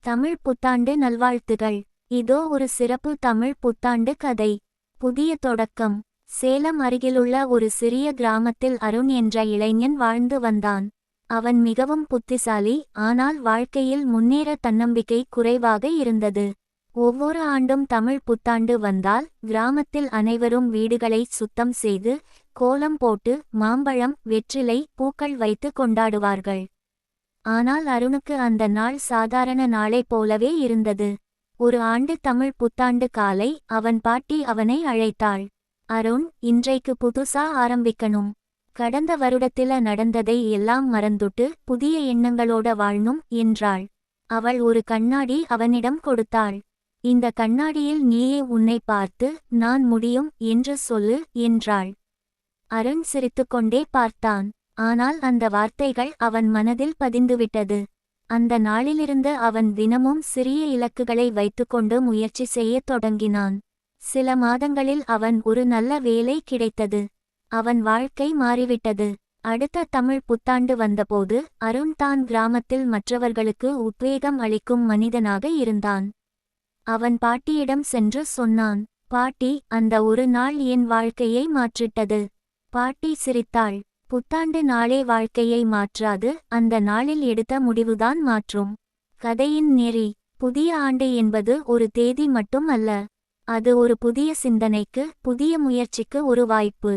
தமிழ் புத்தாண்டு நல்வாழ்த்துகள். இதோ ஒரு சிறப்பு தமிழ் புத்தாண்டு கதை. புதிய தொடக்கம். சேலம் அருகிலுள்ள ஒரு சிறிய கிராமத்தில் அருண் என்ற இளைஞன் வாழ்ந்து வந்தான். அவன் மிகவும் புத்திசாலி, ஆனால் வாழ்க்கையில் முன்னேற தன்னம்பிக்கை குறைவாக இருந்தது. ஒவ்வொரு ஆண்டும் தமிழ் புத்தாண்டு வந்தால் கிராமத்தில் அனைவரும் வீடுகளை சுத்தம் செய்து, கோலம் போட்டு, மாம்பழம், வெற்றிலை, பூக்கள் வைத்து கொண்டாடுவார்கள். ஆனால் அருணுக்கு அந்த நாள் சாதாரண நாளைப் போலவே இருந்தது. ஒரு ஆண்டு தமிழ் புத்தாண்டு காலை அவன் பாட்டி அவனை அழைத்தாள். அருண், இன்றைக்கு புதுசா ஆரம்பிக்கணும். கடந்த வருடத்தில நடந்ததை எல்லாம் மறந்துட்டு புதிய எண்ணங்களோட வாழணும் என்றாள். அவள் ஒரு கண்ணாடி அவனிடம் கொடுத்தாள். இந்த கண்ணாடியில் நீயே உன்னை பார்த்து நான் முடியும் என்று சொல்லு என்றாள். அருண் சிரித்துக்கொண்டே பார்த்தான். ஆனால் அந்த வார்த்தைகள் அவன் மனதில் பதிந்துவிட்டது. அந்த நாளிலிருந்து அவன் தினமும் சிறிய இலக்குகளை வைத்துக்கொண்டு முயற்சி செய்யத் தொடங்கினான். சில மாதங்களில் அவன் ஒரு நல்ல வேலை கிடைத்தது. அவன் வாழ்க்கை மாறிவிட்டது. அடுத்த தமிழ் புத்தாண்டு வந்தபோது அருண் தான் கிராமத்தில் மற்றவர்களுக்கு உத்வேகம் அளிக்கும் மனிதனாக இருந்தான். அவன் பாட்டியிடம் சென்று சொன்னான், பாட்டி, அந்த ஒரு நாள் என் வாழ்க்கையை மாற்றிட்டது. பாட்டி சிரித்தாள். புத்தாண்டு நாளே வாழ்க்கையை மாற்றாது, அந்த நாளில் எடுத்த முடிவுதான் மாற்றும். கதையின் நெறி. புதிய ஆண்டு என்பது ஒரு தேதி மட்டும் அல்ல. அது ஒரு புதிய சிந்தனைக்கு, புதிய முயற்சிக்கு ஒரு வாய்ப்பு.